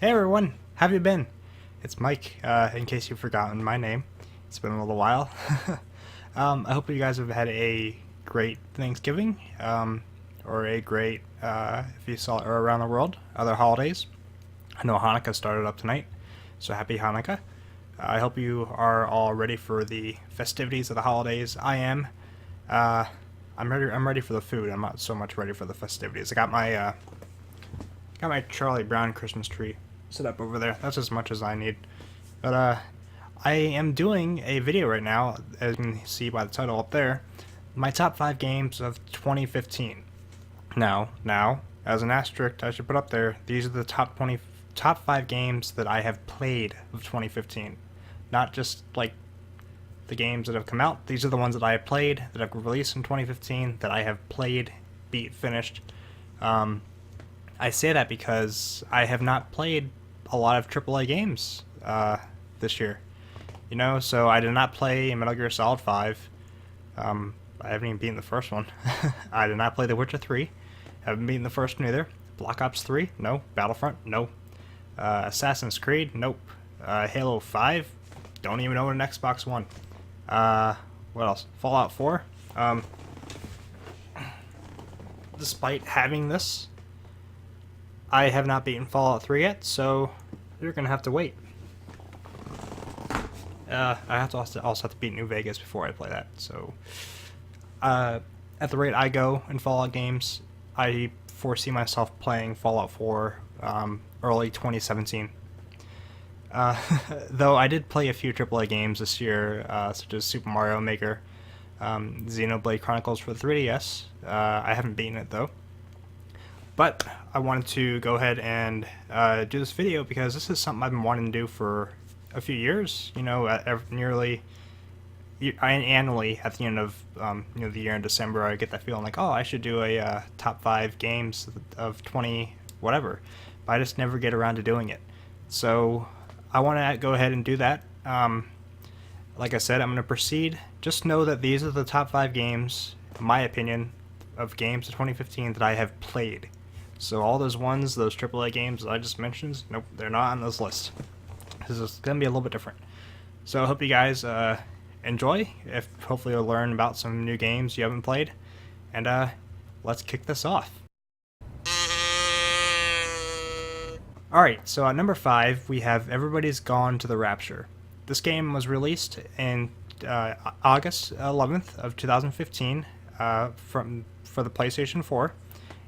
Hey everyone, how have you been? It's Mike, in case you've forgotten my name. It's been a little while. I hope you guys have had a great Thanksgiving, or a great, if you saw it around the world, other holidays. I know Hanukkah started up tonight, so happy Hanukkah. I hope you are all ready for the festivities of the holidays. I am. Uh, I'm ready for the food. I'm not so much ready for the festivities. I got my Charlie Brown Christmas tree set up over there. That's as much as I need. But I am doing a video right now, as you can see by the title up there, my top 5 games of 2015. Now, as an asterisk, I should put up there, these are the top 5 games that I have played of 2015. Not just like the games that have come out. These are the ones that I have played, that have released in 2015, that I have played, beat, finished. I say that because I have not played a lot of AAA games this year. You know, so I did not play Metal Gear Solid 5. I haven't even beaten the first one. I did not play The Witcher 3. Haven't beaten the first one either. Black Ops 3? No. Battlefront? No. Assassin's Creed? Nope. Halo 5? Don't even own an Xbox One. What else? Fallout 4? Despite having this, I have not beaten Fallout 3 yet, so you're gonna have to wait. I also have to beat New Vegas before I play that. So, at the rate I go in Fallout games, I foresee myself playing Fallout 4 early 2017. Though I did play a few AAA games this year, such as Super Mario Maker, Xenoblade Chronicles for the 3DS. I haven't beaten it though. But I wanted to go ahead and do this video because this is something I've been wanting to do for a few years. You know, annually at the end of the year in December, I get that feeling like, oh, I should do a top 5 games of 20 whatever. But I just never get around to doing it. So I want to go ahead and do that. Like I said, I'm going to proceed. Just know that these are the top 5 games, in my opinion, of games of 2015 that I have played. So all those AAA games that I just mentioned, nope, they're not on this list. This is going to be a little bit different. So I hope you guys enjoy. Hopefully you'll learn about some new games you haven't played. And let's kick this off. Alright, so at number 5, we have Everybody's Gone to the Rapture. This game was released in August 11th of 2015 for the PlayStation 4.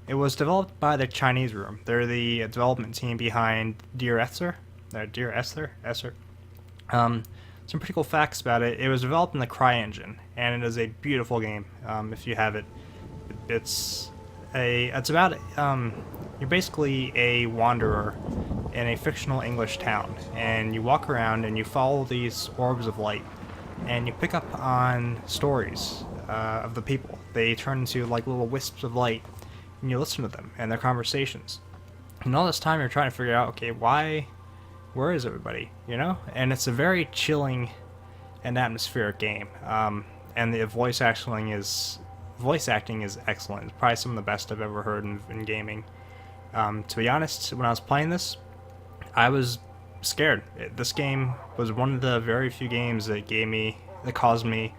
It was developed by the Chinese Room. They're the development team behind Dear Esther. Some pretty cool facts about it. It was developed in the CryEngine, and it is a beautiful game. If you have it, it's about you're basically a wanderer in a fictional English town, and you walk around and you follow these orbs of light, and you pick up on stories of the people. They turn into like little wisps of light, and you listen to them and their conversations. And all this time you're trying to figure out, okay, where is everybody, you know? And it's a very chilling and atmospheric game. And the voice acting is excellent. It's probably some of the best I've ever heard in gaming. To be honest, when I was playing this, I was scared. This game was one of the very few games that caused me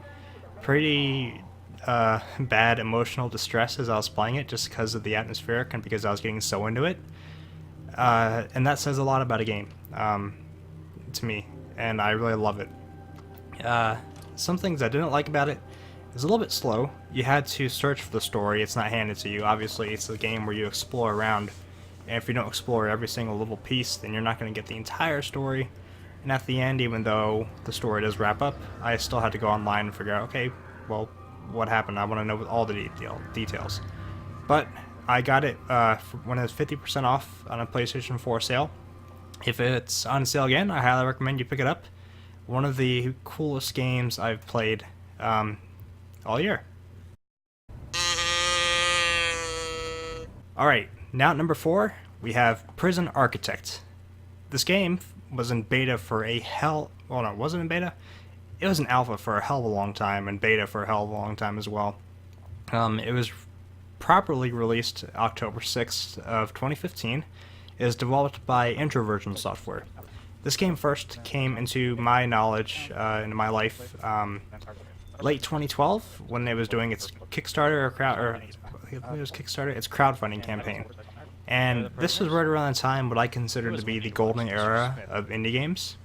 pretty bad emotional distress as I was playing it, just because of the atmospheric and because I was getting so into it. And that says a lot about a game to me, and I really love it. Some things I didn't like about it is a little bit slow. You had to search for the story. It's not handed to you. Obviously, it's a game where you explore around, and if you don't explore every single little piece, then you're not going to get the entire story. And at the end, even though the story does wrap up, I still had to go online and figure out, okay, well, what happened? I want to know all the details. But I got it when it was 50% off on a PlayStation 4 sale. If it's on sale again, I highly recommend you pick it up. One of the coolest games I've played all year. Alright, now at number 4, we have Prison Architect. This game was in beta for well, no, it wasn't in beta. It was in alpha for a hell of a long time, and beta for a hell of a long time as well. It was properly released October 6th of 2015, is developed by Introversion Software. This game first came into my knowledge, into my life, late 2012 when it was doing its Kickstarter its crowdfunding campaign. And this was right around the time what I consider to be the golden era of indie games.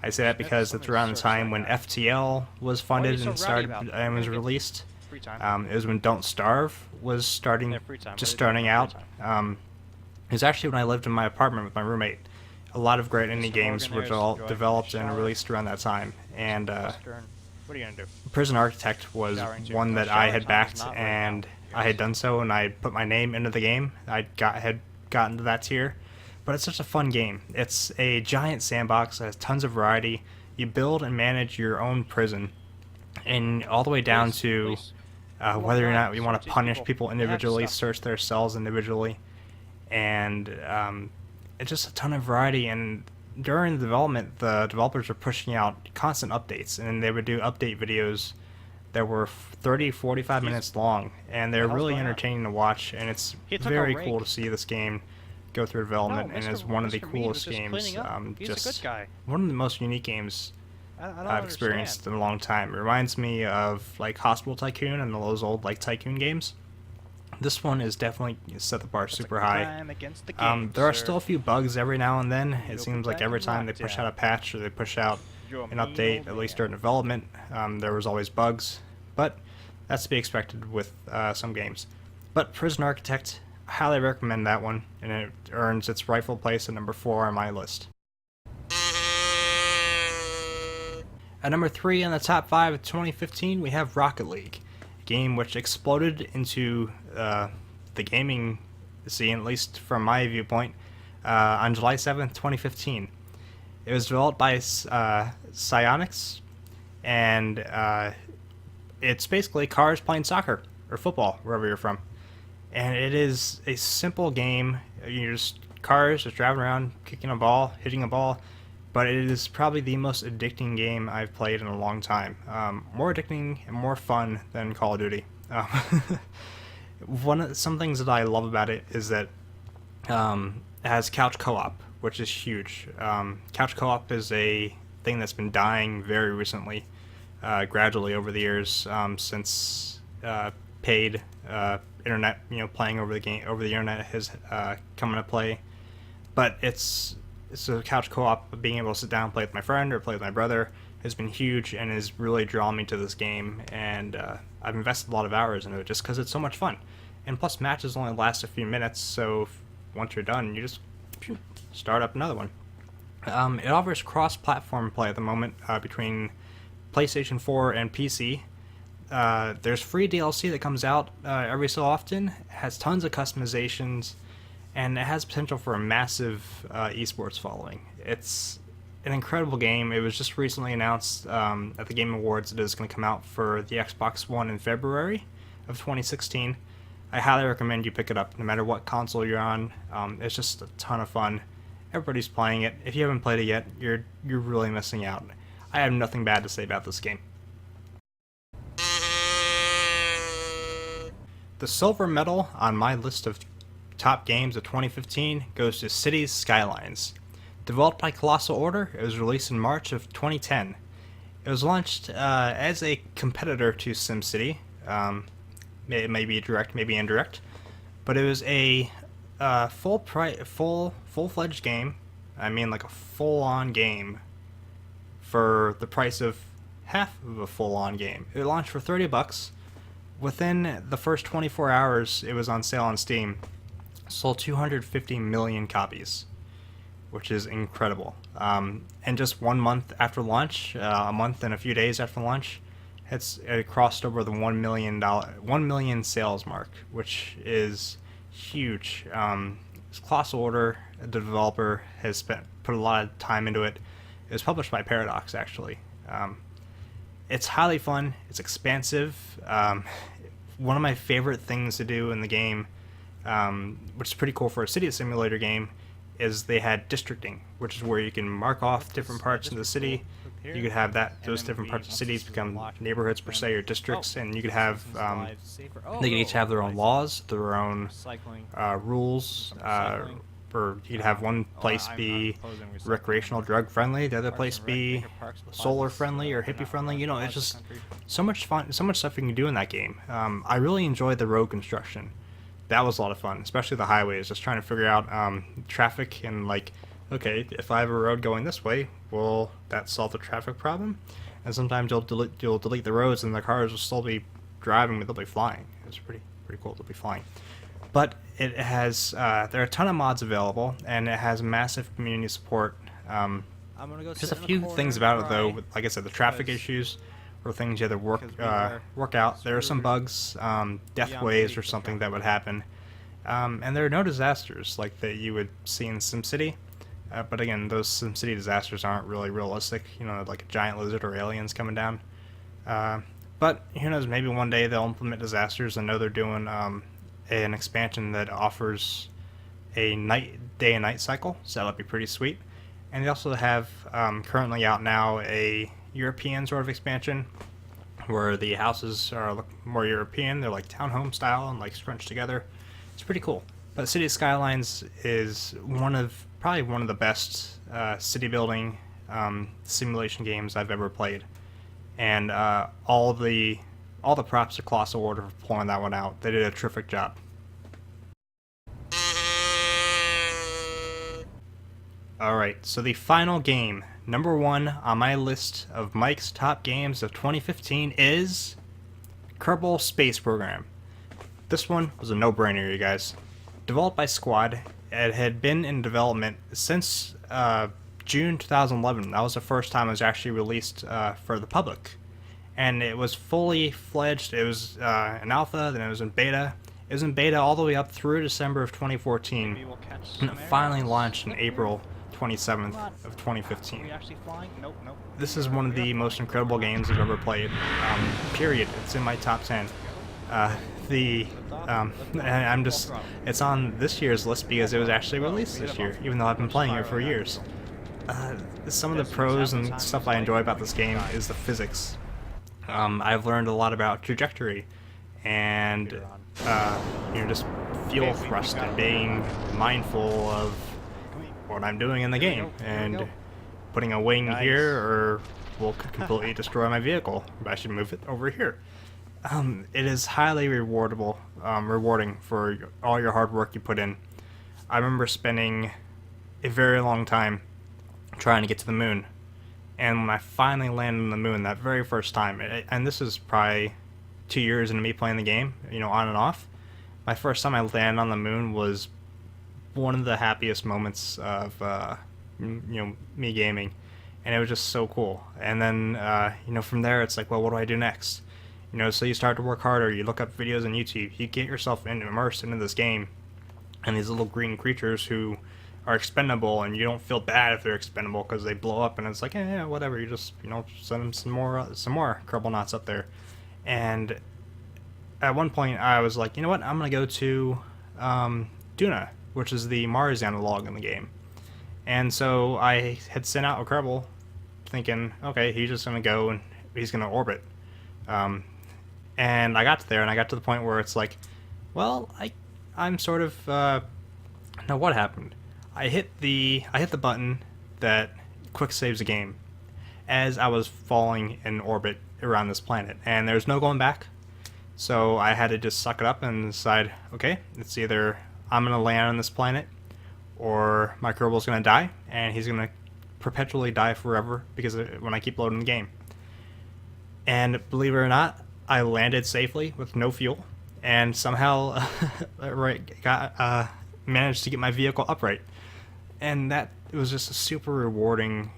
I say that because it's around the time when FTL was funded and started and was released. It was when Don't Starve was starting out. It was actually when I lived in my apartment with my roommate. A lot of great indie games were developed and released around that time. And Prison Architect was one that I had backed, and I had done so, and I put my name into the game. Had gotten to that tier. But it's such a fun game. It's a giant sandbox that has tons of variety. You build and manage your own prison, and all the way down to whether or not you want to punish people individually, search their cells individually, and it's just a ton of variety. And during the development, the developers were pushing out constant updates, and they would do update videos that were 30, 45 minutes long, and they're really entertaining to watch, and it's very cool to see this game go through development, and it's one of the coolest games, just one of the most unique games I've experienced in a long time. It reminds me of like Hospital Tycoon and those old like Tycoon games. This one is definitely set the bar super high. There are still a few bugs every now and then. It seems like every time they push out a patch or they push out an update, at least during development, there was always bugs, but that's to be expected with some games. But Prison Architect, I highly recommend that one, and it earns its rightful place at number 4 on my list. At number 3 on the top 5 of 2015, we have Rocket League, a game which exploded into the gaming scene, at least from my viewpoint, on July 7th, 2015. It was developed by Psychonics, and it's basically cars playing soccer, or football, wherever you're from. And it is a simple game. You're just cars just driving around, kicking a ball, hitting a ball. But it is probably the most addicting game I've played in a long time. More addicting and more fun than Call of Duty. Some things that I love about it is that it has couch co-op, which is huge. Couch co-op is a thing that's been dying very recently, gradually over the years, since paid internet, playing over the internet has come into play. But it's a couch co-op. Being able to sit down and play with my friend or play with my brother has been huge and has really drawn me to this game. And I've invested a lot of hours into it just because it's so much fun. And plus, matches only last a few minutes, so once you're done, you just start up another one. It offers cross-platform play at the moment between PlayStation 4 and PC. There's free DLC that comes out every so often. It has tons of customizations, and it has potential for a massive esports following. It's an incredible game. It was just recently announced at the Game Awards it is going to come out for the Xbox One in February of 2016. I highly recommend you pick it up, no matter what console you're on. It's just a ton of fun. Everybody's playing it. If you haven't played it yet, you're really missing out. I have nothing bad to say about this game. The silver medal on my list of top games of 2015 goes to Cities Skylines. Developed by Colossal Order, it was released in March of 2010. It was launched as a competitor to SimCity. It may be direct, maybe indirect, but it was a full-fledged game. I mean, like a full-on game for the price of half of a full-on game. It launched for $30. Within the first 24 hours, it was on sale on Steam. Sold 250 million copies, which is incredible. And just 1 month after launch, a month and a few days after launch, it crossed over the $1 million sales mark, which is huge. Colossal Order, the developer, has put a lot of time into it. It was published by Paradox, actually. It's highly fun. It's expansive. One of my favorite things to do in the game, which is pretty cool for a city simulator game, is they had districting, which is where you can mark off different parts of the city. You could have those different parts of cities become neighborhoods per se, or districts, and you could have they could each have their own laws, their own rules, or you'd have one place be recreational drug friendly, the other place be solar friendly or hippie friendly. You know, it's just so much fun, so much stuff you can do in that game. I really enjoyed the road construction. That was a lot of fun, especially the highways, just trying to figure out traffic and like, okay, if I have a road going this way, will that solve the traffic problem? And sometimes you'll delete the roads and the cars will still be driving, but they'll be flying. It's pretty cool to be flying. But it has there are a ton of mods available, and it has massive community support. I'm gonna go Just a few things about it though, like I said, the traffic issues or things you have to work out. There are some bugs, death waves or something that would happen, and there are no disasters like that you would see in SimCity. But again, those SimCity disasters aren't really realistic. You know, like a giant lizard or aliens coming down. But who knows? Maybe one day they'll implement disasters. I know they're doing an expansion that offers a day and night cycle, so that'll be pretty sweet. And they also have currently out now a European sort of expansion where the houses are more European. They're like townhome style and like scrunched together. It's pretty cool. But City Skylines is probably one of the best city building simulation games I've ever played. And all the props to Colossal Order for pulling that one out. They did a terrific job. Alright, so the final game, number 1 on my list of Mike's top games of 2015 is Kerbal Space Program. This one was a no-brainer, you guys. Developed by Squad, it had been in development since June 2011. That was the first time it was actually released for the public. And it was fully fledged. It was in alpha, then it was in beta. It was in beta all the way up through December of 2014. And it finally launched in April 27th of 2015. This is one of the most incredible games I've ever played. Period. It's in my top 10. It's on this year's list because it was actually released this year, even though I've been playing it for years. Some of the pros and stuff I enjoy about this game is the physics. I've learned a lot about trajectory and just fuel thrust and being mindful of what I'm doing in the game and putting a wing here or will completely destroy my vehicle. I should move it over here. It is highly rewarding for all your hard work you put in. I remember spending a very long time trying to get to the moon, and when I finally landed on the moon that very first time, and this is probably 2 years into me playing the game, on and off, my first time I landed on the moon was one of the happiest moments of me gaming, and it was just so cool. And then from there it's like, well, what do I do next? So you start to work harder, you look up videos on YouTube, you get yourself immersed into this game, and these little green creatures who are expendable, and you don't feel bad if they're expendable because they blow up, and it's like, yeah, whatever, you just, send them some more Kerbal knots up there. And at one point I was like, you know what, I'm gonna go to Duna, which is the Mars analog in the game. And so I had sent out a Kerbal thinking, okay, he's just gonna go and he's gonna orbit. And I got there, and I got to the point where it's like, well, I'm sort of now what happened? I hit the button that quick saves the game as I was falling in orbit around this planet, and there's no going back. So I had to just suck it up and decide, okay, it's either I'm gonna land on this planet or my Kerbal's gonna die, and he's gonna perpetually die forever because when I keep loading the game. And believe it or not, I landed safely with no fuel, and somehow managed to get my vehicle upright. And it was just a super rewarding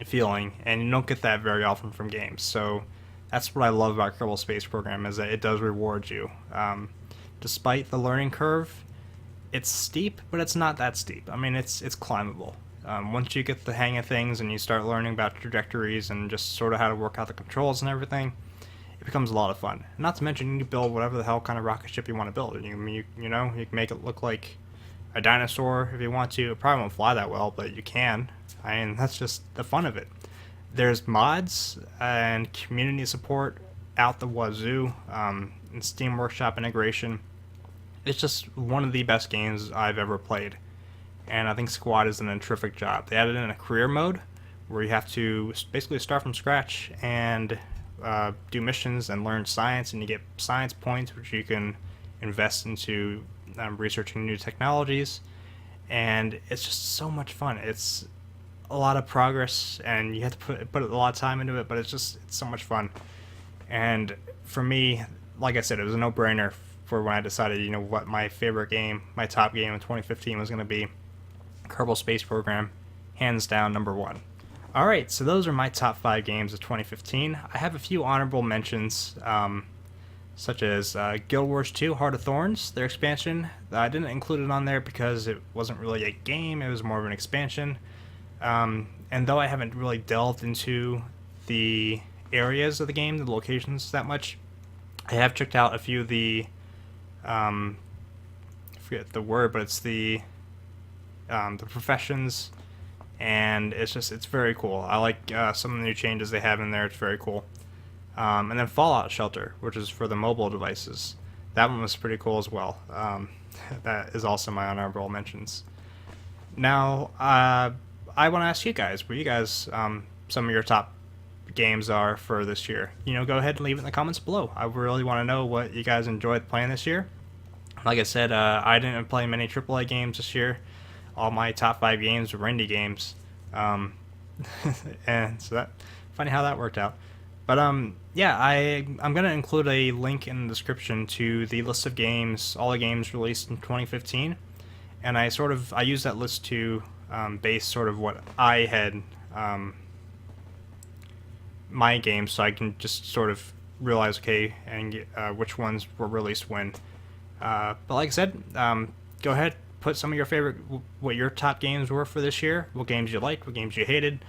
feeling, and you don't get that very often from games. So that's what I love about Kerbal Space Program, is that it does reward you. Despite the learning curve, it's steep, but it's not that steep. I mean, it's climbable. Once you get the hang of things and you start learning about trajectories and just sort of how to work out the controls and everything, it becomes a lot of fun. Not to mention, you can build whatever the hell kind of rocket ship you want to build. You can make it look like a dinosaur if you want to. It probably won't fly that well, but you can. I mean, that's just the fun of it. There's mods and community support out the wazoo, and Steam Workshop integration. it's just one of the best games I've ever played. And I think Squad has done a terrific job. They added in a career mode where you have to basically start from scratch and do missions and learn science, and you get science points which you can invest into researching new technologies. And it's just so much fun. It's a lot of progress, and you have to put a lot of time into it, but it's so much fun. And for me, like I said, it was a no-brainer for when I decided, what my favorite game, my top game in 2015 was going to be. Kerbal Space Program, hands down number one. Alright, so those are my top 5 games of 2015. I have a few honorable mentions, such as Guild Wars 2 Heart of Thorns, their expansion. I didn't include it on there because it wasn't really a game, it was more of an expansion. And though I haven't really delved into the areas of the game, the locations that much, I have checked out a few of the, I forget the word, but it's the professions, and it's very cool. I like some of the new changes they have in there. It's very cool. And then Fallout Shelter, which is for the mobile devices. That one was pretty cool as well. That is also my honorable mentions. Now, I want to ask you guys, what you guys, some of your top games are for this year. Go ahead and leave it in the comments below. I really want to know what you guys enjoyed playing this year. Like I said, I didn't play many AAA games this year. All my top 5 games were indie games, and so funny how that worked out. But yeah, I'm gonna include a link in the description to the list of games, all the games released in 2015, and I use that list to base sort of what I had my games, so I can just sort of realize, okay, and get, which ones were released when. But like I said, go ahead. Put some of your what your top games were for this year, what games you liked, what games you hated.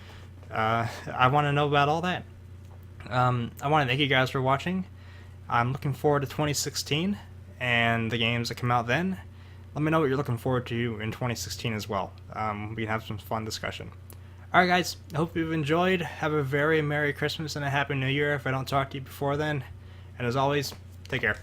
I want to know about all that. I want to thank you guys for watching. I'm looking forward to 2016 and the games that come out then. Let me know what you're looking forward to in 2016 as well. We can have some fun discussion. Alright guys, I hope you've enjoyed. Have a very Merry Christmas and a Happy New Year if I don't talk to you before then. And as always, take care.